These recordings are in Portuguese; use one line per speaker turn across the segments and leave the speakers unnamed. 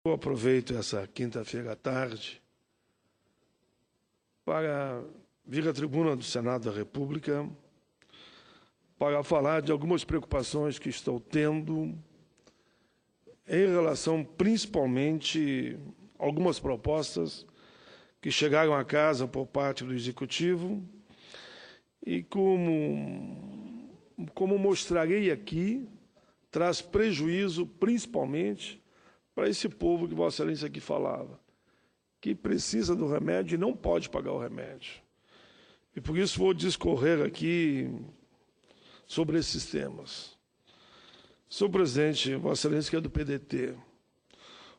Eu aproveito essa quinta-feira à tarde para vir à tribuna do Senado da República para falar de algumas preocupações que estou tendo em relação, principalmente, a algumas propostas que chegaram à casa por parte do Executivo e, como mostrarei aqui, traz prejuízo, principalmente, para esse povo que Vossa Excelência aqui falava, que precisa do remédio e não pode pagar o remédio. E por isso vou discorrer aqui sobre esses temas. Senhor presidente, Vossa Excelência que é do PDT,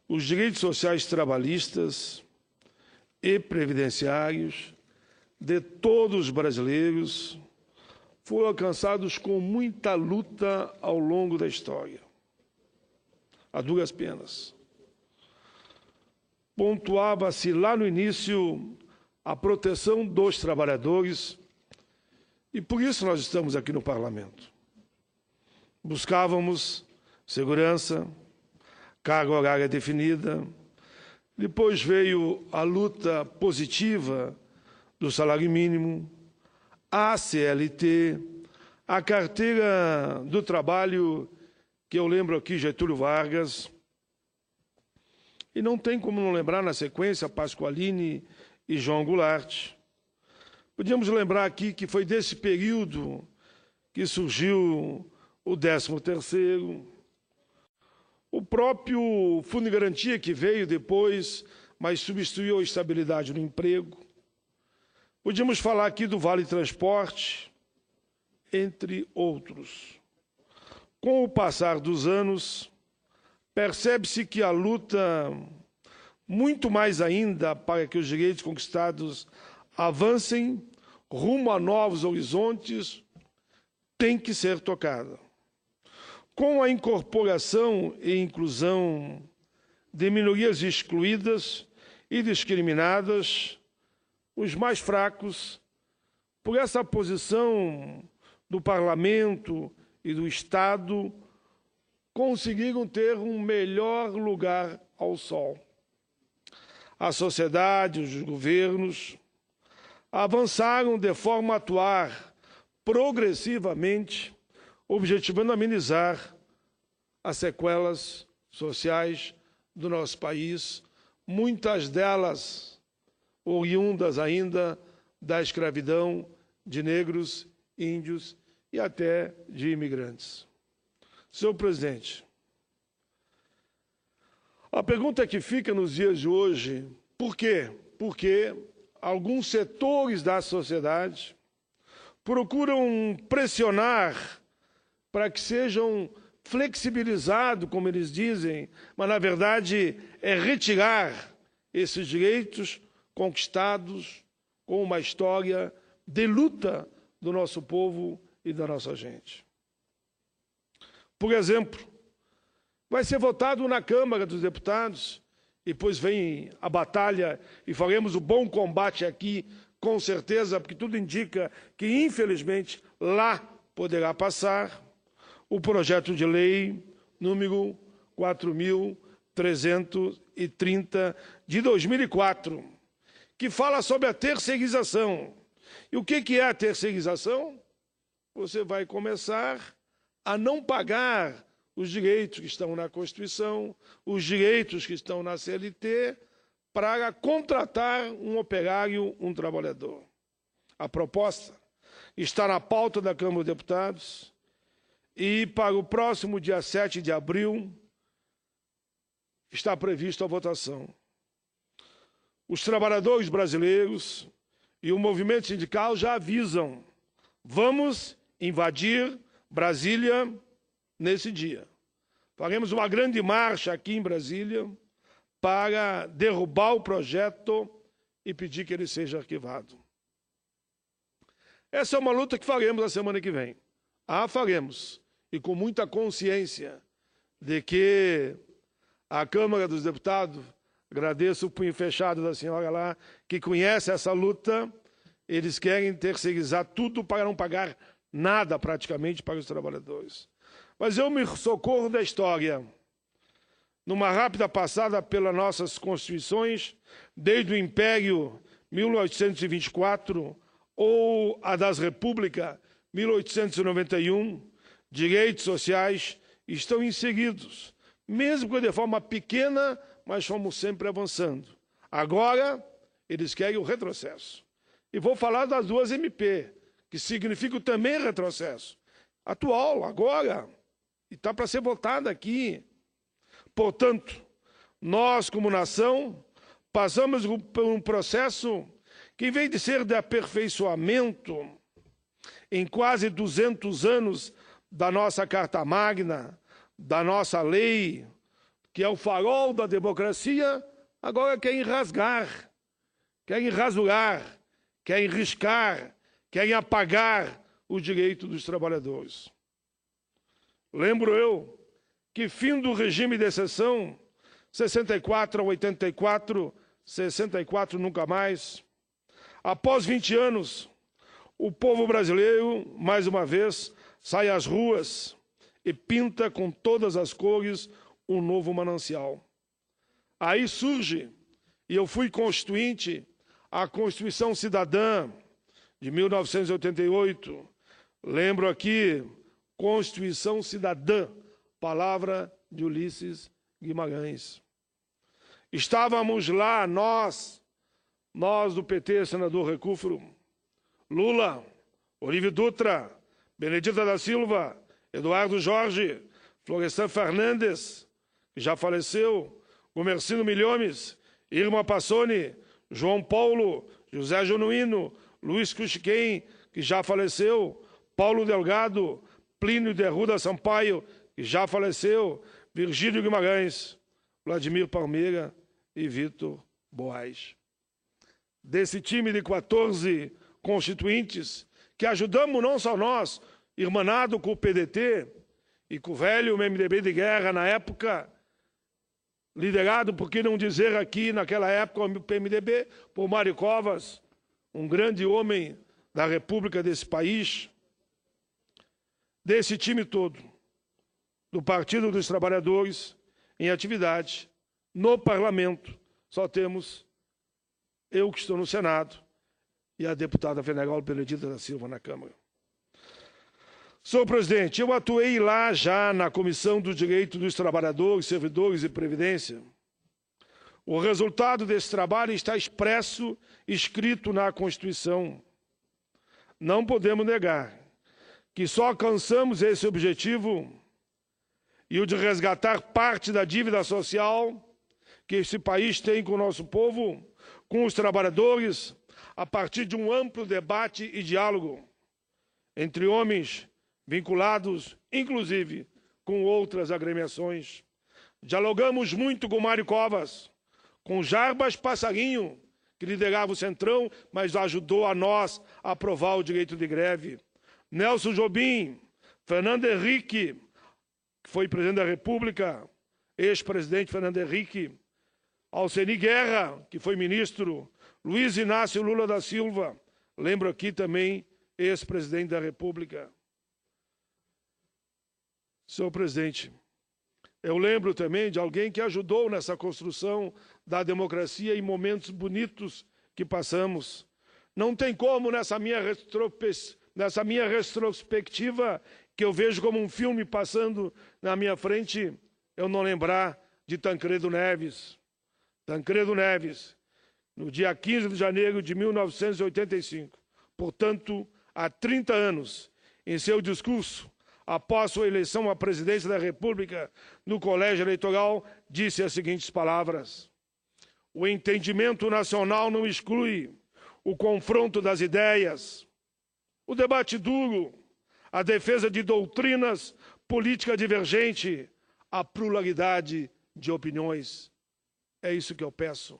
os direitos sociais trabalhistas e previdenciários de todos os brasileiros foram alcançados com muita luta ao longo da história, a duras penas. Pontuava-se lá no início a proteção dos trabalhadores e por isso nós estamos aqui no Parlamento. Buscávamos segurança, carga horária definida, depois veio a luta positiva do salário mínimo, a CLT, a carteira do trabalho, que eu lembro aqui Getúlio Vargas, e não tem como não lembrar na sequência Pasqualini e João Goulart. Podíamos lembrar aqui que foi desse período que surgiu o 13º, o próprio Fundo de Garantia que veio depois, mas substituiu a estabilidade no emprego. Podíamos falar aqui do Vale Transporte, entre outros. Com o passar dos anos, percebe-se que a luta, muito mais ainda para que os direitos conquistados avancem rumo a novos horizontes, tem que ser tocada. Com a incorporação e inclusão de minorias excluídas e discriminadas, os mais fracos, por essa posição do Parlamento e do Estado, conseguiram ter um melhor lugar ao sol. A sociedade, os governos, avançaram de forma a atuar progressivamente, objetivando amenizar as sequelas sociais do nosso país, muitas delas oriundas ainda da escravidão de negros, índios e até de imigrantes. Senhor presidente, a pergunta que fica nos dias de hoje, por quê? Porque alguns setores da sociedade procuram pressionar para que sejam flexibilizados, como eles dizem, mas, na verdade, é retirar esses direitos conquistados com uma história de luta do nosso povo e da nossa gente. Por exemplo, vai ser votado na Câmara dos Deputados, e depois vem a batalha e faremos o bom combate aqui, com certeza, porque tudo indica que, infelizmente, lá poderá passar o projeto de lei número 4.330 de 2004, que fala sobre a terceirização. E o que é a terceirização? Você vai começar a não pagar os direitos que estão na Constituição, os direitos que estão na CLT, para contratar um operário, um trabalhador. A proposta está na pauta da Câmara dos Deputados e para o próximo dia 7 de abril está prevista a votação. Os trabalhadores brasileiros e o movimento sindical já avisam: vamos invadir Brasília nesse dia. Faremos uma grande marcha aqui em Brasília para derrubar o projeto e pedir que ele seja arquivado. Essa é uma luta que faremos na semana que vem. Faremos. E com muita consciência de que a Câmara dos Deputados, agradeço o punho fechado da senhora lá, que conhece essa luta, eles querem terceirizar tudo para não pagar nada praticamente para os trabalhadores. Mas eu me socorro da história. numa rápida passada pelas nossas constituições, desde o Império 1824 ou a das Repúblicas 1891, direitos sociais estão inseridos, mesmo que de forma pequena, mas fomos sempre avançando. Agora, eles querem o retrocesso. E vou falar das duas MP, que significam também retrocesso. Atual, agora, e está para ser votada aqui. Portanto, nós, como nação, passamos por um processo que, em vez de ser de aperfeiçoamento, em quase 200 anos da nossa Carta Magna, da nossa lei, que é o farol da democracia, agora querem rasgar, querem rasurar, querem riscar, querem apagar o direito dos trabalhadores. Lembro eu que, fim do regime de exceção, 64 a 84, 64 nunca mais, após 20 anos, o povo brasileiro, mais uma vez, sai às ruas e pinta com todas as cores um novo manancial. Aí surge, e eu fui constituinte, a Constituição Cidadã de 1988. Lembro aqui, Constituição Cidadã, palavra de Ulisses Guimarães. Estávamos lá, nós do PT, senador Recufro, Lula, Olívio Dutra, Benedita da Silva, Eduardo Jorge, Florestan Fernandes, que já faleceu, Gumercindo Milhomes, Irma Passoni, João Paulo, José Genuíno, Luiz Cuxiquem, que já faleceu, Paulo Delgado, Plínio de Arruda Sampaio, que já faleceu, Virgílio Guimarães, Vladimir Palmeira e Vitor Boas. Desse time de 14 constituintes, que ajudamos não só nós, irmanado com o PDT e com o velho MDB de guerra na época, liderado, por que não dizer aqui, naquela época, o PMDB, por Mário Covas, um grande homem da República desse país. Desse time todo, do Partido dos Trabalhadores, em atividade, no Parlamento, só temos eu que estou no Senado e a deputada federal Benedita da Silva na Câmara. Senhor presidente, eu atuei lá já na Comissão do Direito dos Trabalhadores, Servidores e Previdência. O resultado desse trabalho está expresso, escrito na Constituição. Não podemos negar que só alcançamos esse objetivo e o de resgatar parte da dívida social que esse país tem com o nosso povo, com os trabalhadores, a partir de um amplo debate e diálogo entre homens vinculados, inclusive, com outras agremiações. Dialogamos muito com Mário Covas, com Jarbas Passarinho, que liderava o Centrão, mas ajudou a nós a aprovar o direito de greve. Nelson Jobim, Fernando Henrique, que foi presidente da República, ex-presidente Fernando Henrique, Alceni Guerra, que foi ministro, Luiz Inácio Lula da Silva, lembro aqui também, ex-presidente da República. Senhor presidente, eu lembro também de alguém que ajudou nessa construção da democracia em momentos bonitos que passamos. Não tem como, nessa minha retrospectiva, que eu vejo como um filme passando na minha frente, eu não lembrar de Tancredo Neves. Tancredo Neves, no dia 15 de janeiro de 1985, portanto, há 30 anos, em seu discurso, após sua eleição à presidência da República no colégio eleitoral, disse as seguintes palavras: o entendimento nacional não exclui o confronto das ideias, o debate duro, a defesa de doutrinas, política divergente, a pluralidade de opiniões. É isso que eu peço,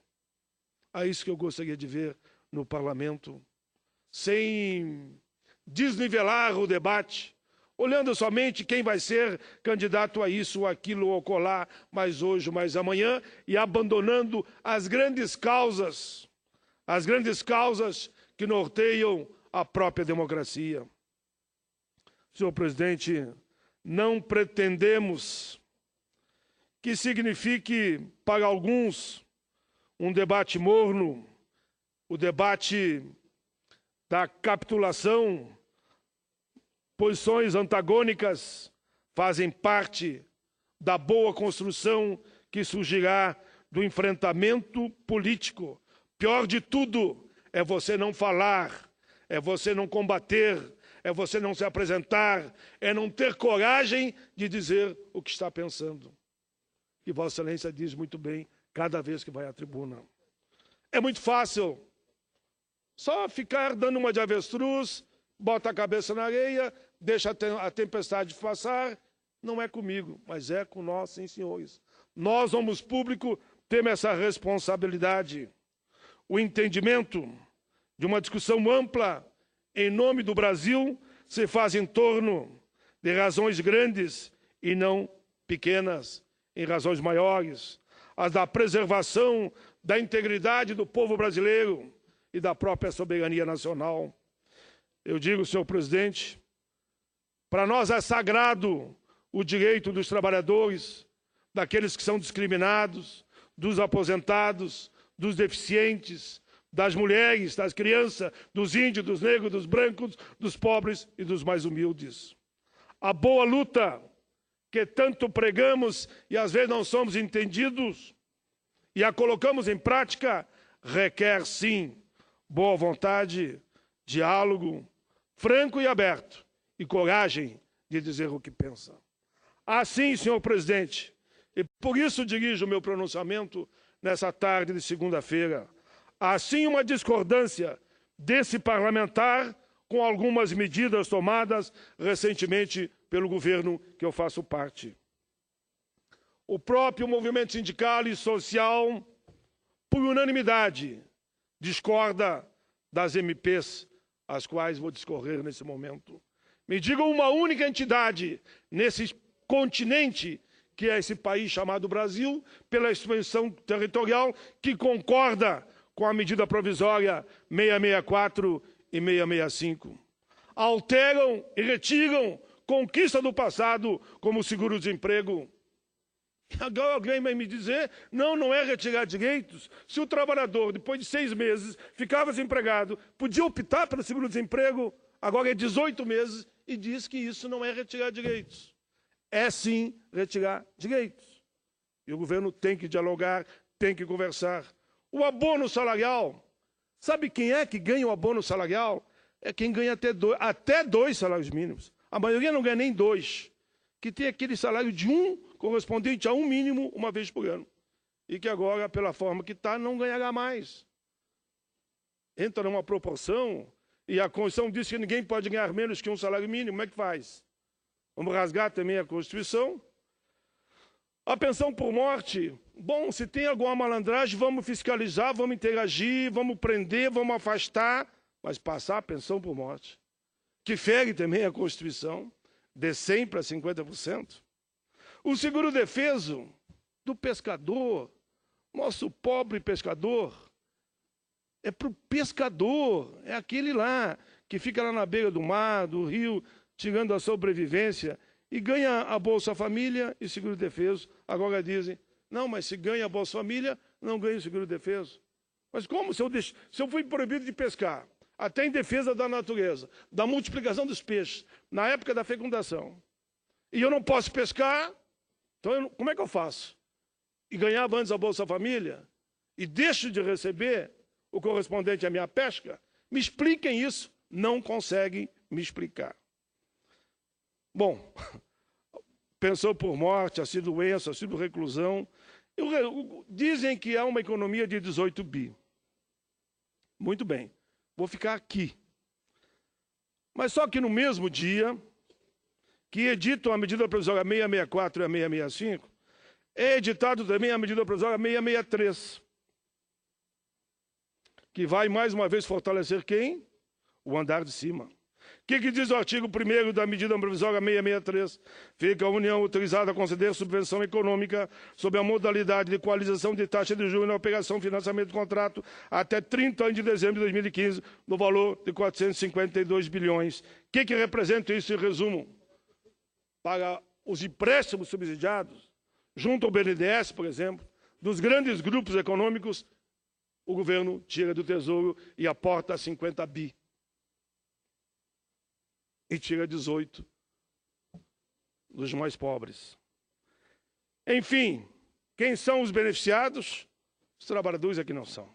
é isso que eu gostaria de ver no parlamento, sem desnivelar o debate, olhando somente quem vai ser candidato a isso, ou aquilo, ou colar, mais hoje, mais amanhã, e abandonando as grandes causas que norteiam a própria democracia. Senhor presidente, não pretendemos que signifique, para alguns, um debate morno, o debate da capitulação. Posições antagônicas fazem parte da boa construção que surgirá do enfrentamento político. Pior de tudo é você não falar, é você não combater, é você não se apresentar, é não ter coragem de dizer o que está pensando. E Vossa Excelência diz muito bem cada vez que vai à tribuna. É muito fácil só ficar dando uma de avestruz, bota a cabeça na areia, deixa a tempestade passar. Não é comigo, mas é com nós, sim, senhores. Nós, homens públicos, temos essa responsabilidade. O entendimento de uma discussão ampla em nome do Brasil se faz em torno de razões grandes e não pequenas, em razões maiores, as da preservação da integridade do povo brasileiro e da própria soberania nacional. Eu digo, senhor presidente, para nós é sagrado o direito dos trabalhadores, daqueles que são discriminados, dos aposentados, dos deficientes, das mulheres, das crianças, dos índios, dos negros, dos brancos, dos pobres e dos mais humildes. A boa luta que tanto pregamos e às vezes não somos entendidos e a colocamos em prática requer, sim, boa vontade, diálogo franco e aberto e coragem de dizer o que pensa. Assim, senhor presidente, e por isso dirijo o meu pronunciamento nessa tarde de segunda-feira, assim uma discordância desse parlamentar com algumas medidas tomadas recentemente pelo governo que eu faço parte. O próprio movimento sindical e social, por unanimidade, discorda das MPs, as quais vou discorrer nesse momento. Me digam uma única entidade nesse continente, que é esse país chamado Brasil, pela expansão territorial, que concorda com a medida provisória 664 e 665. Alteram e retiram conquista do passado, como o seguro-desemprego. Agora alguém vai me dizer, não é retirar direitos. Se o trabalhador, depois de 6 meses, ficava desempregado, podia optar pelo seguro-desemprego, agora é 18 meses, e diz que isso não é retirar direitos. É sim retirar direitos. E o governo tem que dialogar, tem que conversar. O abono salarial, sabe quem é que ganha o abono salarial? É quem ganha até dois salários mínimos. A maioria não ganha nem 2, que tem aquele salário de 1, correspondente a 1 mínimo, uma vez por ano. E que agora, pela forma que está, não ganhará mais. Entra numa proporção, e a Constituição diz que ninguém pode ganhar menos que um salário mínimo. Como é que faz? Vamos rasgar também a Constituição. A pensão por morte, bom, se tem alguma malandragem, vamos fiscalizar, vamos interagir, vamos prender, vamos afastar, mas passar a pensão por morte, que fere também a Constituição, de 100% para 50%. O seguro-defeso do pescador, nosso pobre pescador, é para o pescador, é aquele lá que fica lá na beira do mar, do rio, tirando a sobrevivência, e ganha a Bolsa Família e seguro-defeso. Agora dizem, não, mas se ganha a Bolsa Família, não ganha o seguro-defeso. Mas como? Se eu fui proibido de pescar, até em defesa da natureza, da multiplicação dos peixes, na época da fecundação, e eu não posso pescar, então como é que eu faço? E ganhava antes a Bolsa Família, e deixo de receber o correspondente à minha pesca? Me expliquem isso. Não conseguem me explicar. Bom, pensou por morte, assim doença, assim reclusão. Dizem que há uma economia de 18 bi. Muito bem, vou ficar aqui. Mas só que no mesmo dia que editam a medida provisória 664 e a 665, é editado também a medida provisória 663, que vai mais uma vez fortalecer quem? O andar de cima. O que diz o artigo 1º da medida provisória 663? Fica a União autorizada a conceder subvenção econômica sob a modalidade de equalização de taxa de juros na operação financiamento do contrato até 30 de dezembro de 2015, no valor de 452 bilhões. O que representa isso em resumo? Para os empréstimos subsidiados, junto ao BNDES, por exemplo, dos grandes grupos econômicos, o governo tira do Tesouro e aporta 50 bi. E tira 18 dos mais pobres. Enfim, quem são os beneficiados? Os trabalhadores é que não são.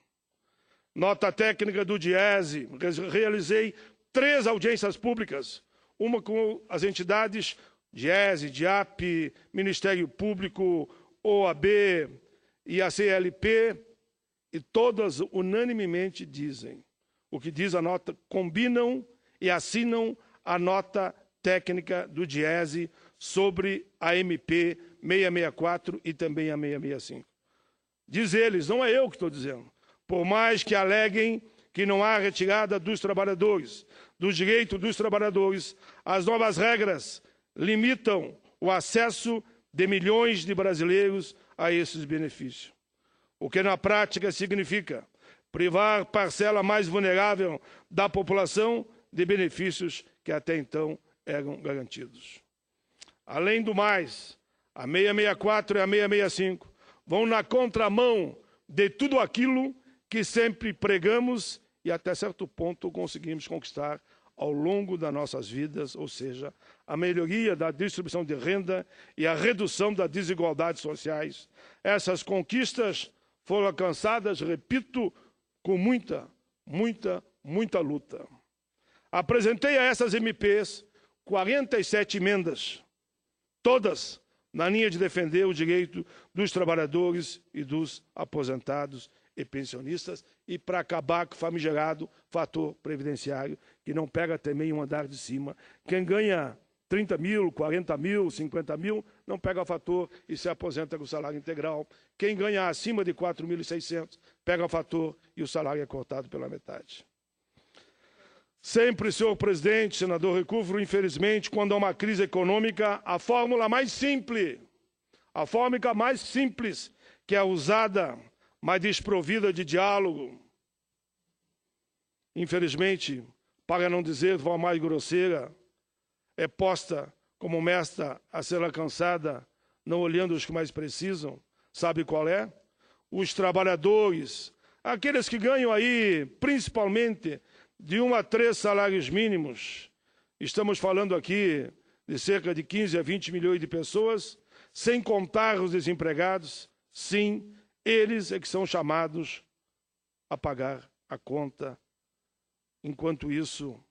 Nota técnica do Diese, realizei 3 audiências públicas, uma com as entidades Diese, DIAP, Ministério Público, OAB e a CLP, e todas unanimemente dizem o que diz a nota, combinam e assinam a nota técnica do Diese sobre a MP 664 e também a 665. Diz eles, não é eu que estou dizendo, por mais que aleguem que não há retirada dos trabalhadores, do direito dos trabalhadores, as novas regras limitam o acesso de milhões de brasileiros a esses benefícios. O que na prática significa privar parcela mais vulnerável da população de benefícios que até então eram garantidos. Além do mais, a 664 e a 665 vão na contramão de tudo aquilo que sempre pregamos e até certo ponto conseguimos conquistar ao longo das nossas vidas, ou seja, a melhoria da distribuição de renda e a redução das desigualdades sociais. Essas conquistas foram alcançadas, repito, com muita luta. Apresentei a essas MPs 47 emendas, todas na linha de defender o direito dos trabalhadores e dos aposentados e pensionistas e para acabar com o famigerado fator previdenciário, que não pega também um andar de cima. Quem ganha 30 mil, 40 mil, 50 mil, não pega o fator e se aposenta com o salário integral. Quem ganha acima de 4.600, pega o fator e o salário é cortado pela metade. Sempre, senhor presidente, senador Recufro, infelizmente, quando há uma crise econômica, a fórmula mais simples que é usada, mas desprovida de diálogo, infelizmente, para não dizer de forma mais grosseira, é posta como meta a ser alcançada, não olhando os que mais precisam. Sabe qual é? Os trabalhadores, aqueles que ganham aí, principalmente, de 1 a 3 salários mínimos. Estamos falando aqui de cerca de 15 a 20 milhões de pessoas, sem contar os desempregados. Sim, eles é que são chamados a pagar a conta. Enquanto isso,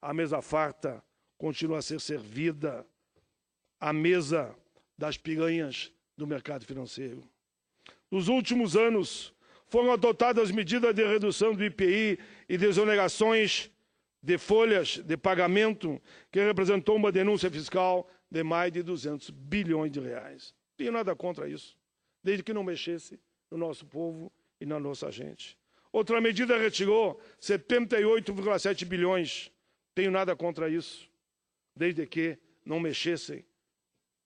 a mesa farta continua a ser servida, a mesa das piranhas do mercado financeiro. Nos últimos anos, foram adotadas medidas de redução do IPI e de exonerações de folhas de pagamento, que representou uma denúncia fiscal de mais de 200 bilhões de reais. Não tenho nada contra isso, desde que não mexesse no nosso povo e na nossa gente. Outra medida retirou 78,7 bilhões. Tenho nada contra isso, desde que não mexessem,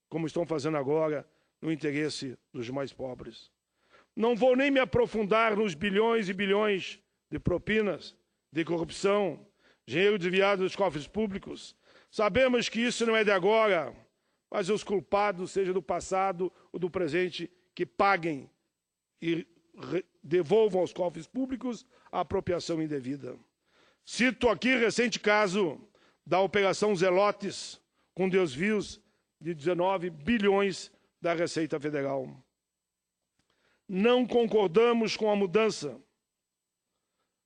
como estão fazendo agora, no interesse dos mais pobres. Não vou nem me aprofundar nos bilhões e bilhões de propinas, de corrupção, dinheiro desviado dos cofres públicos. Sabemos que isso não é de agora, mas os culpados, seja do passado ou do presente, que paguem e devolvam aos cofres públicos a apropriação indevida. Cito aqui o recente caso da Operação Zelotes, com desvios de 19 bilhões da Receita Federal. Não concordamos com a mudança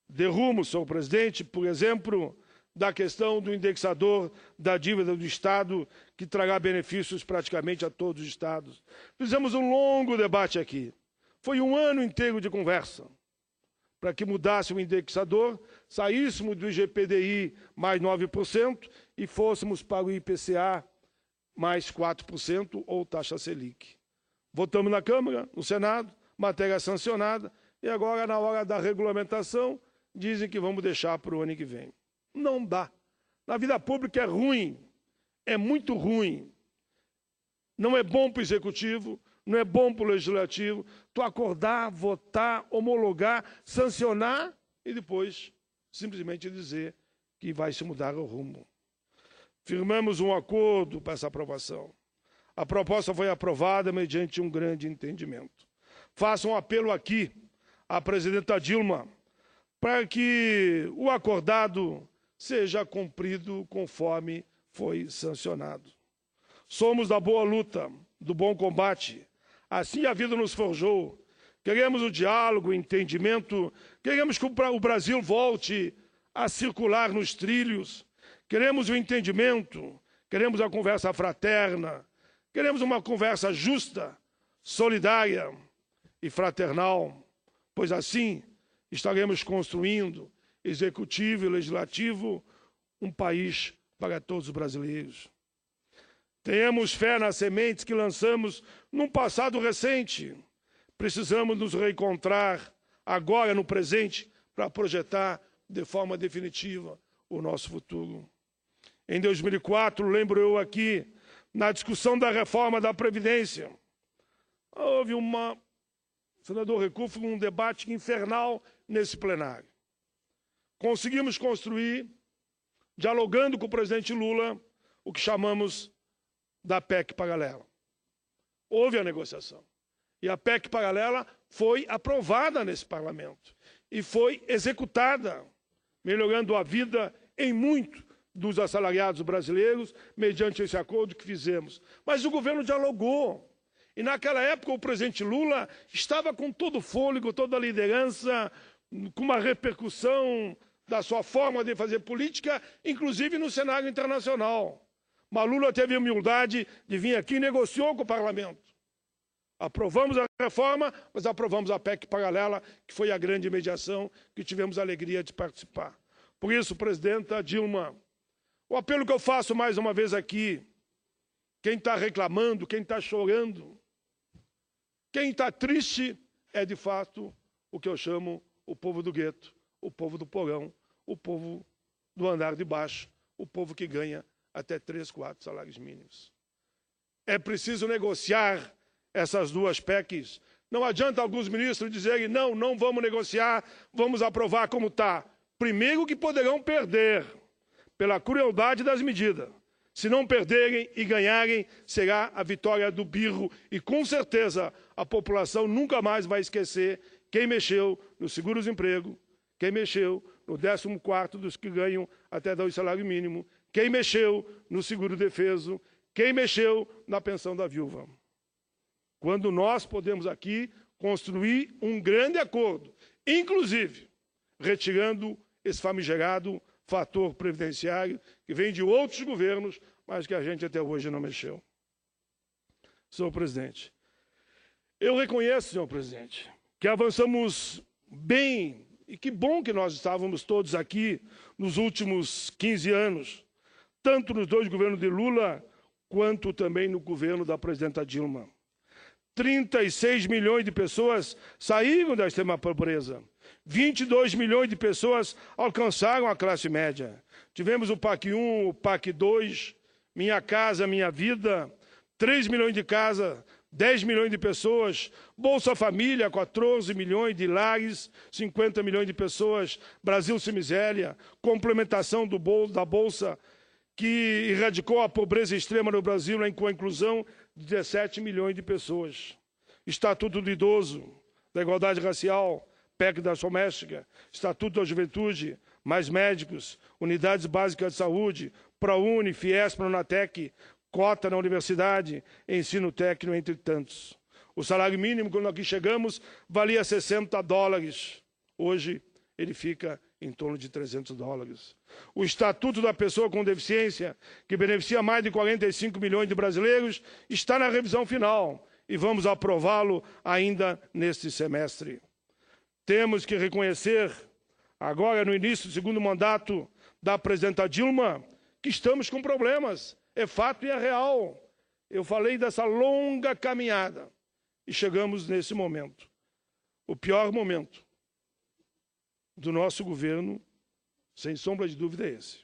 de rumo, senhor presidente, por exemplo, da questão do indexador da dívida do Estado, que trará benefícios praticamente a todos os estados. Fizemos um longo debate aqui. Foi um ano inteiro de conversa para que mudasse o indexador, saíssemos do IGPDI mais 9% e fôssemos para o IPCA mais 4% ou taxa Selic. Votamos na Câmara, no Senado, matéria sancionada, e agora, na hora da regulamentação, dizem que vamos deixar para o ano que vem. Não dá. Na vida pública é ruim, é muito ruim. Não é bom para o Executivo, não é bom para o Legislativo, tu acordar, votar, homologar, sancionar e depois simplesmente dizer que vai se mudar o rumo. Firmamos um acordo para essa aprovação. A proposta foi aprovada mediante um grande entendimento. Faço um apelo aqui à presidenta Dilma para que o acordado seja cumprido conforme foi sancionado. Somos da boa luta, do bom combate. Assim a vida nos forjou. Queremos o diálogo, o entendimento. Queremos que o Brasil volte a circular nos trilhos. Queremos o entendimento. Queremos a conversa fraterna. Queremos uma conversa justa, solidária e fraternal. Pois assim estaremos construindo, executivo e legislativo, um país para todos os brasileiros. Tenhamos fé nas sementes que lançamos num passado recente. Precisamos nos reencontrar agora no presente para projetar de forma definitiva o nosso futuro. Em 2004, lembro eu aqui, na discussão da reforma da Previdência, houve senador Recufo, um debate infernal nesse plenário. Conseguimos construir, dialogando com o presidente Lula, o que chamamos da PEC paralela. Houve a negociação. E a PEC paralela foi aprovada nesse parlamento. E foi executada, melhorando a vida em muito dos assalariados brasileiros, mediante esse acordo que fizemos. Mas o governo dialogou. E naquela época o presidente Lula estava com todo o fôlego, toda a liderança, com uma repercussão da sua forma de fazer política, inclusive no cenário internacional. Mas Lula teve a humildade de vir aqui e negociou com o parlamento. Aprovamos a reforma, mas aprovamos a PEC paralela, que foi a grande mediação que tivemos a alegria de participar. Por isso, presidenta Dilma, o apelo que eu faço mais uma vez aqui, quem está reclamando, quem está chorando, quem está triste é, de fato, o que eu chamo o povo do gueto, o povo do porão, o povo do andar de baixo, o povo que ganha até 3, 4 salários mínimos. É preciso negociar essas duas PECs. Não adianta alguns ministros dizerem, não vamos negociar, vamos aprovar como está. Primeiro que poderão perder, pela crueldade das medidas. Se não perderem e ganharem, será a vitória do birro. E, com certeza, a população nunca mais vai esquecer quem mexeu no seguro-desemprego, quem mexeu no 14º dos que ganham até 2 salários mínimos, quem mexeu no seguro-defeso, quem mexeu na pensão da viúva. Quando nós podemos aqui construir um grande acordo, inclusive retirando esse famigerado fator previdenciário que vem de outros governos, mas que a gente até hoje não mexeu. Senhor presidente, eu reconheço, senhor presidente, que avançamos bem, e que bom que nós estávamos todos aqui nos últimos 15 anos, tanto nos 2 governos de Lula, quanto também no governo da presidenta Dilma. 36 milhões de pessoas saíram da extrema pobreza. 22 milhões de pessoas alcançaram a classe média. Tivemos o PAC 1, o PAC 2, Minha Casa, Minha Vida, 3 milhões de casas, 10 milhões de pessoas, Bolsa Família, 14 milhões de lares, 50 milhões de pessoas, Brasil Sem Miséria, complementação da Bolsa, que erradicou a pobreza extrema no Brasil, com a inclusão de 17 milhões de pessoas. Estatuto do Idoso, da Igualdade Racial, PEC da Doméstica, Estatuto da Juventude, mais médicos, unidades básicas de saúde, ProUni, Fiesp, Pronatec, cota na universidade, ensino técnico, entre tantos. O salário mínimo, quando aqui chegamos, valia $60. Hoje, ele fica em torno de $300. O Estatuto da Pessoa com Deficiência, que beneficia mais de 45 milhões de brasileiros, está na revisão final e vamos aprová-lo ainda neste semestre. Temos que reconhecer, agora no início do 2º mandato da presidenta Dilma, que estamos com problemas. É fato e é real. Eu falei dessa longa caminhada e chegamos nesse momento. O pior momento do nosso governo, sem sombra de dúvida, é esse.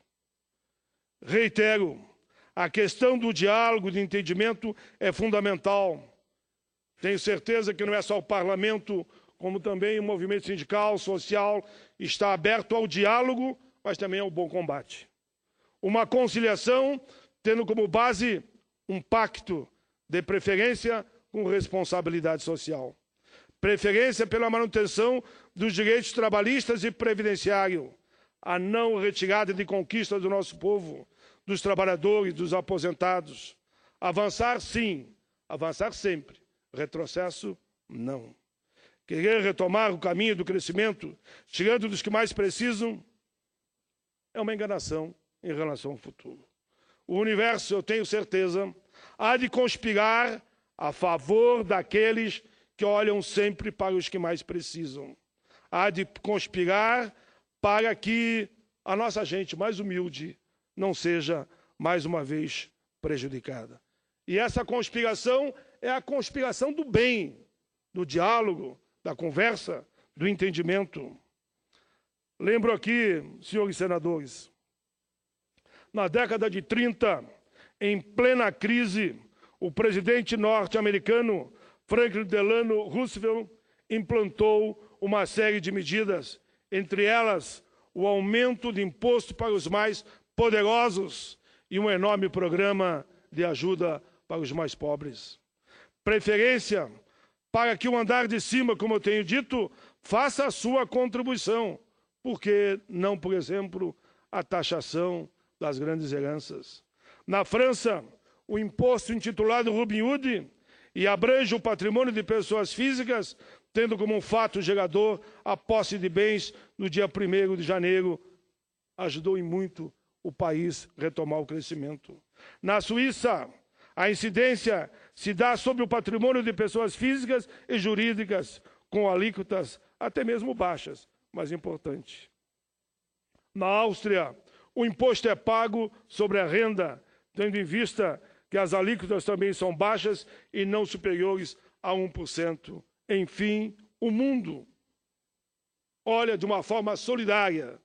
Reitero, a questão do diálogo, de entendimento é fundamental. Tenho certeza que não é só o parlamento, como também o movimento sindical, social, está aberto ao diálogo, mas também ao bom combate. Uma conciliação tendo como base um pacto de preferência com responsabilidade social. Preferência pela manutenção dos direitos trabalhistas e previdenciário, a não retirada de conquista do nosso povo, dos trabalhadores, dos aposentados. Avançar, sim, avançar sempre. Retrocesso, não. Querer retomar o caminho do crescimento, tirando dos que mais precisam, é uma enganação em relação ao futuro. O universo, eu tenho certeza, há de conspirar a favor daqueles que olham sempre para os que mais precisam. Há de conspirar para que a nossa gente mais humilde não seja, mais uma vez, prejudicada. E essa conspiração é a conspiração do bem, do diálogo, da conversa, do entendimento. Lembro aqui, senhores senadores, na década de 30, em plena crise, o presidente norte-americano Franklin Delano Roosevelt implantou uma série de medidas, entre elas o aumento de imposto para os mais poderosos e um enorme programa de ajuda para os mais pobres. Preferência para que o andar de cima, como eu tenho dito, faça a sua contribuição. Por que não, por exemplo, a taxação das grandes heranças? Na França, o imposto intitulado Robin Hood e abrange o patrimônio de pessoas físicas, tendo como um fato gerador a posse de bens no dia 1º de janeiro, ajudou em muito o país retomar o crescimento. Na Suíça, a incidência se dá sobre o patrimônio de pessoas físicas e jurídicas, com alíquotas até mesmo baixas, mas importante. Na Áustria, o imposto é pago sobre a renda, tendo em vista que as alíquotas também são baixas e não superiores a 1%. Enfim, o mundo olha de uma forma solidária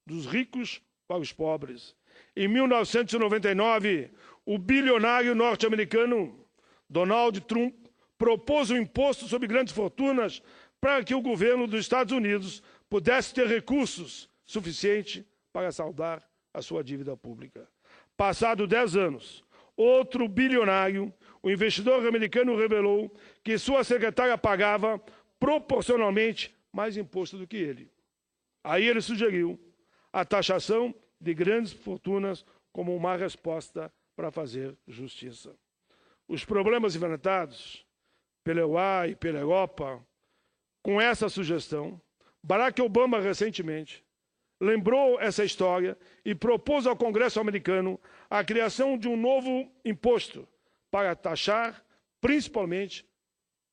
dos ricos para os pobres. Em 1999, o bilionário norte-americano Donald Trump propôs um imposto sobre grandes fortunas para que o governo dos Estados Unidos pudesse ter recursos suficientes para saldar a sua dívida pública. Passados 10 anos, outro bilionário, o investidor americano, revelou que sua secretária pagava proporcionalmente mais imposto do que ele. Aí ele sugeriu a taxação de grandes fortunas como uma resposta para fazer justiça. Os problemas enfrentados pela EUA e pela Europa, com essa sugestão, Barack Obama recentemente lembrou essa história e propôs ao Congresso americano a criação de um novo imposto para taxar principalmente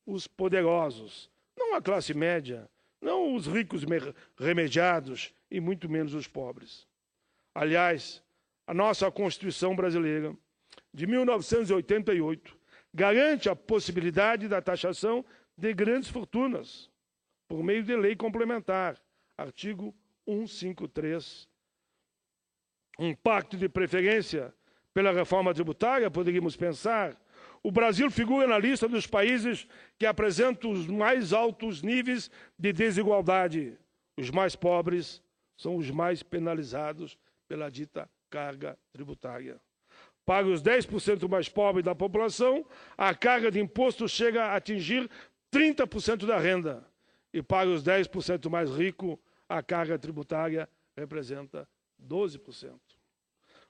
os poderosos, não a classe média, não os ricos remediados e muito menos os pobres. Aliás, a nossa Constituição brasileira de 1988 garante a possibilidade da taxação de grandes fortunas por meio de lei complementar, artigo 153. Um pacto de preferência pela reforma tributária, poderíamos pensar. O Brasil figura na lista dos países que apresentam os mais altos níveis de desigualdade. Os mais pobres são os mais penalizados pela dita carga tributária. Para os 10% mais pobres da população, a carga de imposto chega a atingir 30% da renda. E para os 10% mais ricos, a carga tributária representa 12%.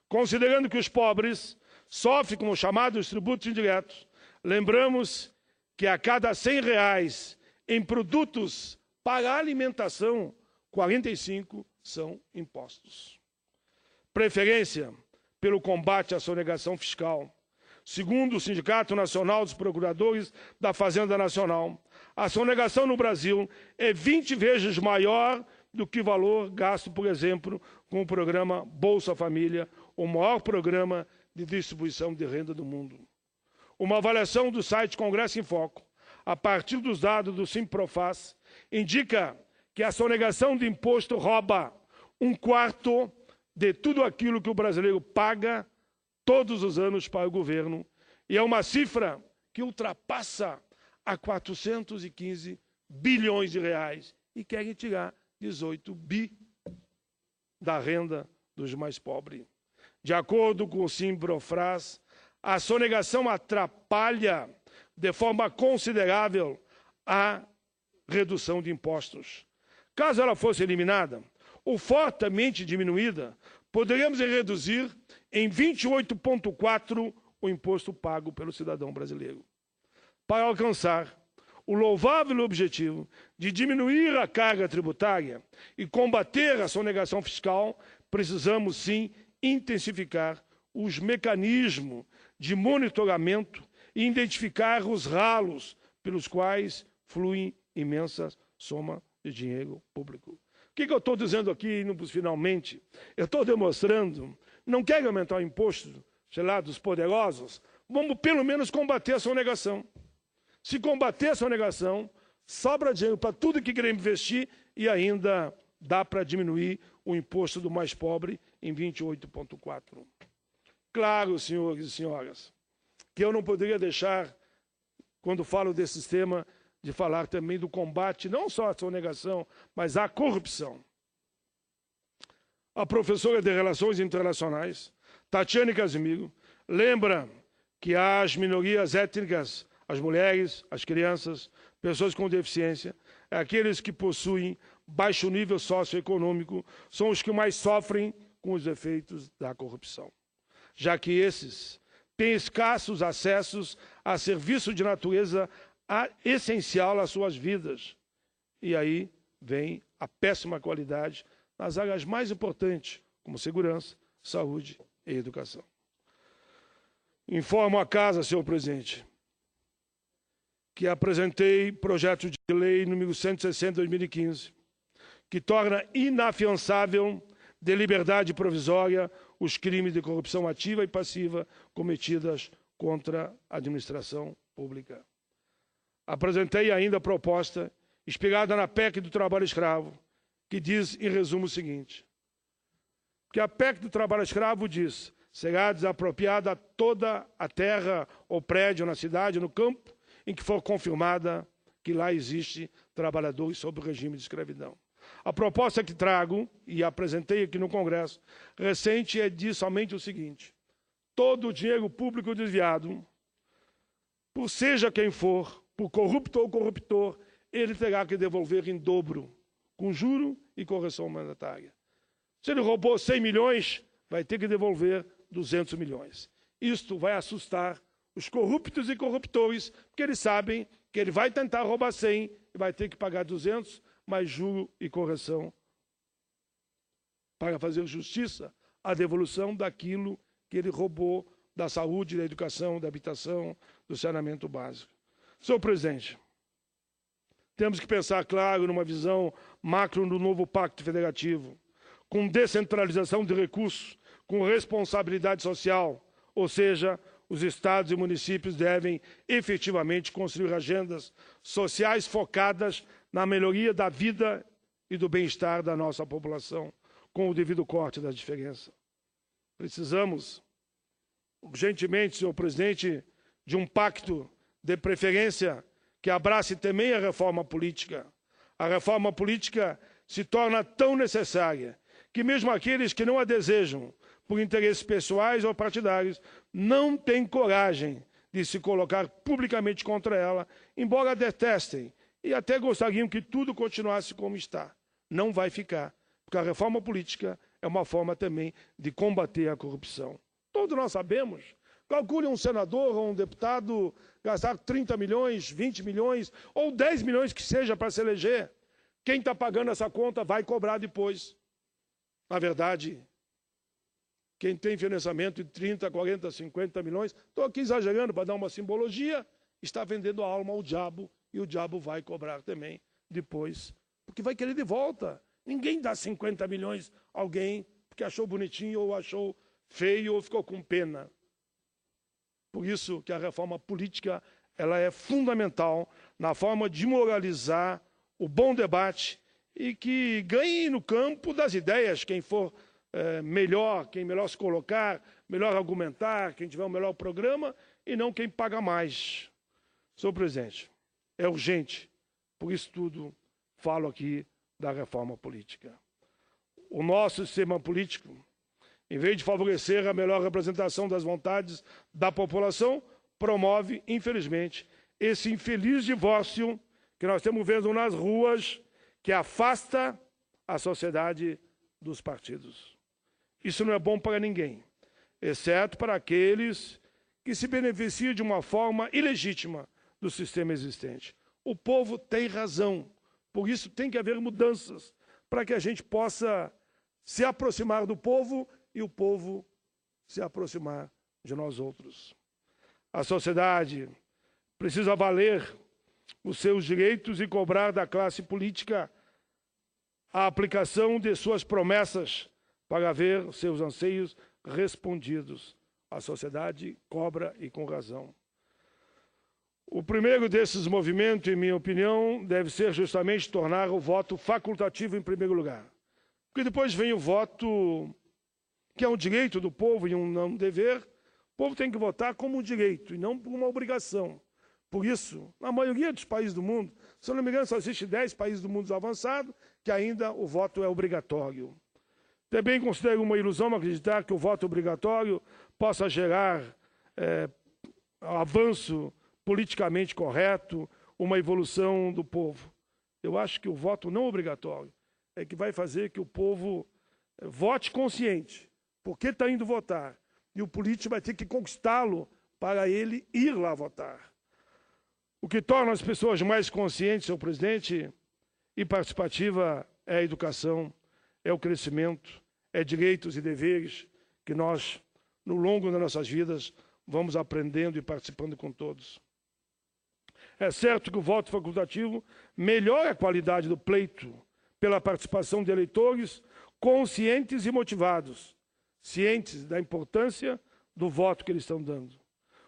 Considerando que os pobres sofrem com os chamados tributos indiretos, lembramos que a cada R$100 em produtos para alimentação, 45 são impostos. Preferência pelo combate à sonegação fiscal. Segundo o Sindicato Nacional dos Procuradores da Fazenda Nacional, a sonegação no Brasil é 20 vezes maior do que o valor gasto, por exemplo, com o programa Bolsa Família, o maior programa de distribuição de renda do mundo. Uma avaliação do site Congresso em Foco, a partir dos dados do Simprofaz, indica que a sonegação de imposto rouba 1/4 de tudo aquilo que o brasileiro paga todos os anos para o governo, e é uma cifra que ultrapassa a 415 bilhões de reais e querem tirar 18 bi da renda dos mais pobres. De acordo com o Simprofaz, A sonegação atrapalha de forma considerável a redução de impostos. Caso ela fosse eliminada ou fortemente diminuída, poderíamos reduzir em 28,4% o imposto pago pelo cidadão brasileiro. Para alcançar o louvável objetivo de diminuir a carga tributária e combater a sonegação fiscal, precisamos, sim, intensificar os mecanismos de monitoramento e identificar os ralos pelos quais fluem imensas somas de dinheiro público. O que eu estou dizendo aqui, finalmente? Eu estou demonstrando, não quero aumentar o imposto, sei lá, dos poderosos, vamos pelo menos combater a sonegação. Se combater a sonegação, sobra dinheiro para tudo que queremos investir e ainda dá para diminuir o imposto do mais pobre em 28,4%. Claro, senhores e senhoras, que eu não poderia deixar, quando falo desse tema, de falar também do combate, não só à sonegação, mas à corrupção. A professora de Relações Internacionais, Tatiane Casimiro, lembra que as minorias étnicas, as mulheres, as crianças, pessoas com deficiência, aqueles que possuem baixo nível socioeconômico, são os que mais sofrem com os efeitos da corrupção, já que esses têm escassos acessos a serviço de natureza essencial às suas vidas. E aí vem a péssima qualidade nas áreas mais importantes, como segurança, saúde e educação. Informo a Casa, senhor presidente, que apresentei projeto de lei número 160 de 2015, que torna inafiançável de liberdade provisória os crimes de corrupção ativa e passiva cometidas contra a administração pública. Apresentei ainda a proposta, inspirada na PEC do trabalho escravo, que diz, em resumo, o seguinte: que a PEC do trabalho escravo diz: será desapropriada toda a terra ou prédio na cidade, no campo, em que for confirmada que lá existe trabalhadores sob o regime de escravidão. A proposta que trago, e apresentei aqui no Congresso recente, diz somente o seguinte: todo o dinheiro público desviado, por seja quem for, por corrupto ou corruptor, ele terá que devolver em dobro, com juro e correção monetária. Se ele roubou 100 milhões, vai ter que devolver 200 milhões. Isto vai assustar os corruptos e corruptores, porque eles sabem que ele vai tentar roubar 100 e vai ter que pagar 200, mais juro e correção, para fazer justiça à devolução daquilo que ele roubou da saúde, da educação, da habitação, do saneamento básico. Senhor presidente, temos que pensar, claro, numa visão macro do novo Pacto Federativo, com descentralização de recursos, com responsabilidade social, ou seja, os estados e municípios devem efetivamente construir agendas sociais focadas na melhoria da vida e do bem-estar da nossa população, com o devido corte da diferença. Precisamos, urgentemente, senhor presidente, de um pacto de preferência que abrace também a reforma política. A reforma política se torna tão necessária que mesmo aqueles que não a desejam, por interesses pessoais ou partidários, não têm coragem de se colocar publicamente contra ela, embora detestem e até gostariam que tudo continuasse como está. Não vai ficar, porque a reforma política é uma forma também de combater a corrupção. Todos nós sabemos. Calcule um senador ou um deputado gastar 30 milhões, 20 milhões ou 10 milhões que seja para se eleger. Quem está pagando essa conta vai cobrar depois. Na verdade, quem tem financiamento de 30, 40, 50 milhões, estou aqui exagerando para dar uma simbologia, está vendendo a alma ao diabo e o diabo vai cobrar também depois, porque vai querer de volta. Ninguém dá 50 milhões a alguém porque achou bonitinho ou achou feio ou ficou com pena. Por isso que a reforma política ela é fundamental na forma de moralizar o bom debate e que ganhe no campo das ideias quem for melhor, quem melhor se colocar, melhor argumentar, quem tiver o melhor programa e não quem paga mais. Senhor presidente, é urgente, por isso tudo falo aqui da reforma política. O nosso sistema político em vez de favorecer a melhor representação das vontades da população, promove, infelizmente, esse infeliz divórcio que nós estamos vendo nas ruas, que afasta a sociedade dos partidos. Isso não é bom para ninguém, exceto para aqueles que se beneficiam de uma forma ilegítima do sistema existente. O povo tem razão, por isso tem que haver mudanças, para que a gente possa se aproximar do povo e o povo se aproximar de nós outros. A sociedade precisa valer os seus direitos e cobrar da classe política a aplicação de suas promessas para ver seus anseios respondidos. A sociedade cobra e com razão. O primeiro desses movimentos, em minha opinião, deve ser justamente tornar o voto facultativo em primeiro lugar. Porque depois vem o voto, que é um direito do povo e um dever. O povo tem que votar como um direito e não por uma obrigação. Por isso, na maioria dos países do mundo, se eu não me engano, só existe 10 países do mundo avançado que ainda o voto é obrigatório. Também considero uma ilusão acreditar que o voto obrigatório possa gerar avanço politicamente correto, uma evolução do povo. Eu acho que o voto não obrigatório é que vai fazer que o povo vote consciente, porque está indo votar, e o político vai ter que conquistá-lo para ele ir lá votar. O que torna as pessoas mais conscientes, senhor presidente, e participativa é a educação, é o crescimento, é direitos e deveres que nós, no longo das nossas vidas, vamos aprendendo e participando com todos. É certo que o voto facultativo melhora a qualidade do pleito pela participação de eleitores conscientes e motivados, cientes da importância do voto que eles estão dando.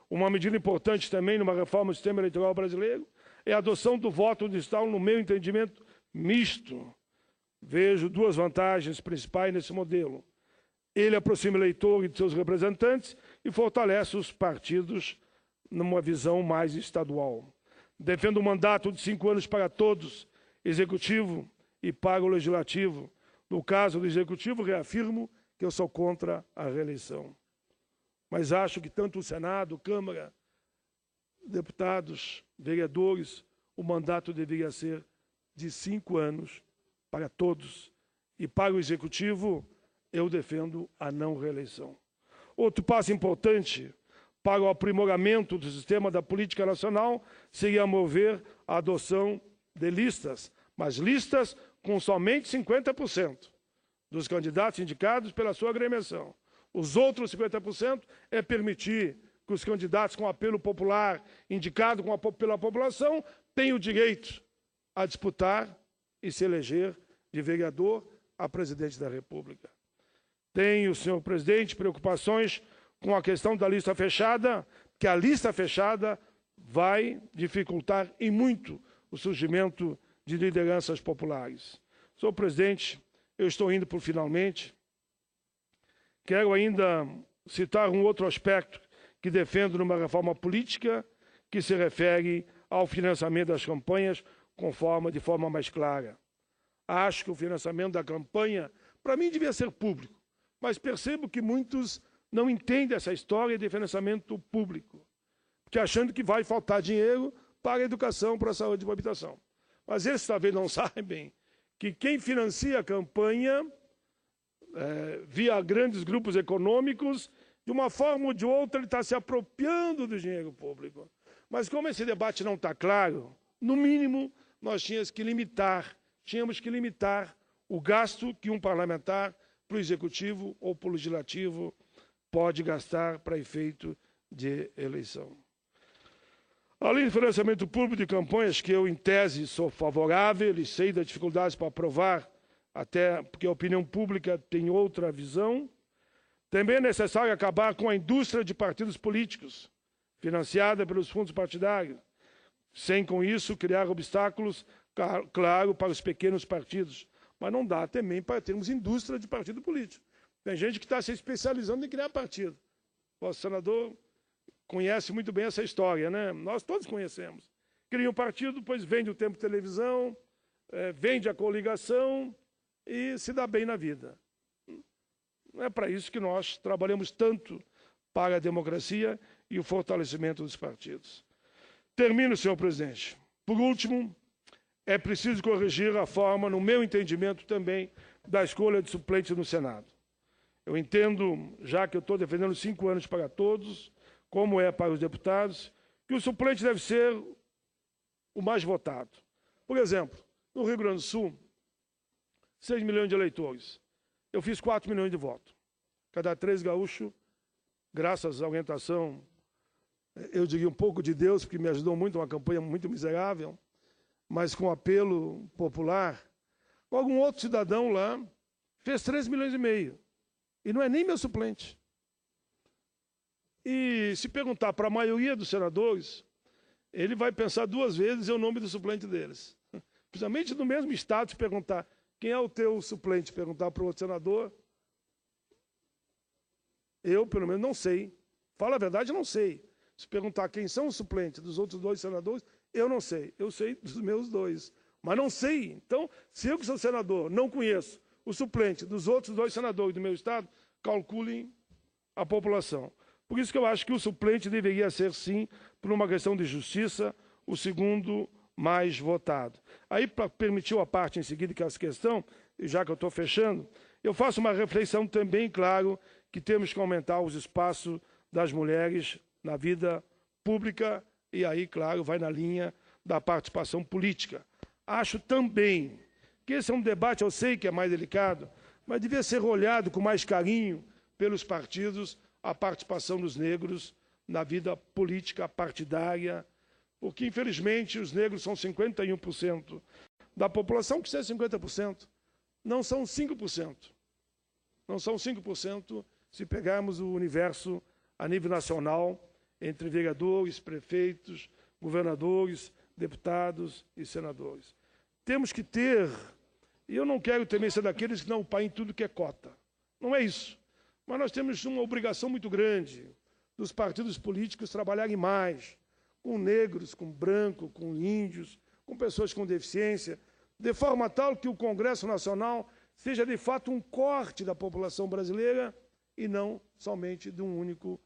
Uma medida importante também numa reforma do sistema eleitoral brasileiro é a adoção do voto digital, no meu entendimento, misto. Vejo duas vantagens principais nesse modelo. Ele aproxima o eleitor e de seus representantes e fortalece os partidos numa visão mais estadual. Defendo um mandato de 5 anos para todos, executivo e para o legislativo. No caso do executivo, reafirmo que eu sou contra a reeleição. Mas acho que tanto o Senado, Câmara, deputados, vereadores, o mandato deveria ser de 5 anos para todos. E para o executivo, eu defendo a não reeleição. Outro passo importante para o aprimoramento do sistema da política nacional seria mover a adoção de listas, mas listas com somente 50% dos candidatos indicados pela sua agremiação. Os outros 50% é permitir que os candidatos com apelo popular, indicado pela população, tenham o direito a disputar e se eleger de vereador a presidente da República. Tenho, senhor presidente, preocupações com a questão da lista fechada, que a lista fechada vai dificultar e muito o surgimento de lideranças populares. Senhor presidente, eu estou indo por finalmente. Quero ainda citar um outro aspecto que defendo numa reforma política que se refere ao financiamento das campanhas de forma mais clara. Acho que o financiamento da campanha, para mim, devia ser público, mas percebo que muitos não entendem essa história de financiamento público, porque achando que vai faltar dinheiro para a educação, para a saúde e para a habitação. Mas eles talvez não sabem que quem financia a campanha via grandes grupos econômicos, de uma forma ou de outra, ele está se apropriando do dinheiro público. Mas como esse debate não está claro, no mínimo, nós tínhamos que limitar o gasto que um parlamentar, para o executivo ou para o legislativo, pode gastar para efeito de eleição. Além do financiamento público de campanhas, que eu, em tese, sou favorável e sei das dificuldades para aprovar, até porque a opinião pública tem outra visão, também é necessário acabar com a indústria de partidos políticos, financiada pelos fundos partidários, sem, com isso, criar obstáculos, claro, para os pequenos partidos. Mas não dá também para termos indústria de partido político. Tem gente que está se especializando em criar partido. O senador conhece muito bem essa história, né? Nós todos conhecemos. Cria um partido, depois vende o tempo de televisão, vende a coligação e se dá bem na vida. Não é para isso que nós trabalhamos tanto para a democracia e o fortalecimento dos partidos. Termino, senhor presidente. Por último, é preciso corrigir a forma, no meu entendimento também, da escolha de suplente no Senado. Eu entendo, já que eu estou defendendo 5 anos para todos, como é para os deputados, que o suplente deve ser o mais votado. Por exemplo, no Rio Grande do Sul, 6 milhões de eleitores. Eu fiz 4 milhões de votos. Cada 3 gaúchos, graças à orientação, eu diria um pouco de Deus, porque me ajudou muito, uma campanha muito miserável, mas com apelo popular. Algum outro cidadão lá fez 3 milhões e meio. E não é nem meu suplente. E se perguntar para a maioria dos senadores, ele vai pensar 2 vezes em o nome do suplente deles. Principalmente no mesmo estado, se perguntar quem é o teu suplente, perguntar para o outro senador, eu, pelo menos, não sei. Fala a verdade, não sei. Se perguntar quem são os suplentes dos outros 2 senadores, eu não sei. Eu sei dos meus 2, mas não sei. Então, se eu que sou senador não conheço o suplente dos outros 2 senadores do meu estado, calculem a população. Por isso que eu acho que o suplente deveria ser, sim, por uma questão de justiça, o segundo mais votado. Aí, para permitir a parte em seguida, que é essa questão, já que eu estou fechando, eu faço uma reflexão também, claro, que temos que aumentar os espaços das mulheres na vida pública, e aí, claro, vai na linha da participação política. Acho também que esse é um debate, eu sei que é mais delicado, mas devia ser olhado com mais carinho pelos partidos a participação dos negros na vida política partidária, porque, infelizmente, os negros são 51% da população, que seja 50%, não são 5%. Não são 5% se pegarmos o universo a nível nacional, entre vereadores, prefeitos, governadores, deputados e senadores. Temos que ter, e eu não quero também ser daqueles que não paem tudo que é cota. Não é isso. Mas nós temos uma obrigação muito grande dos partidos políticos trabalharem mais com negros, com brancos, com índios, com pessoas com deficiência, de forma tal que o Congresso Nacional seja, de fato, um corte da população brasileira e não somente de um único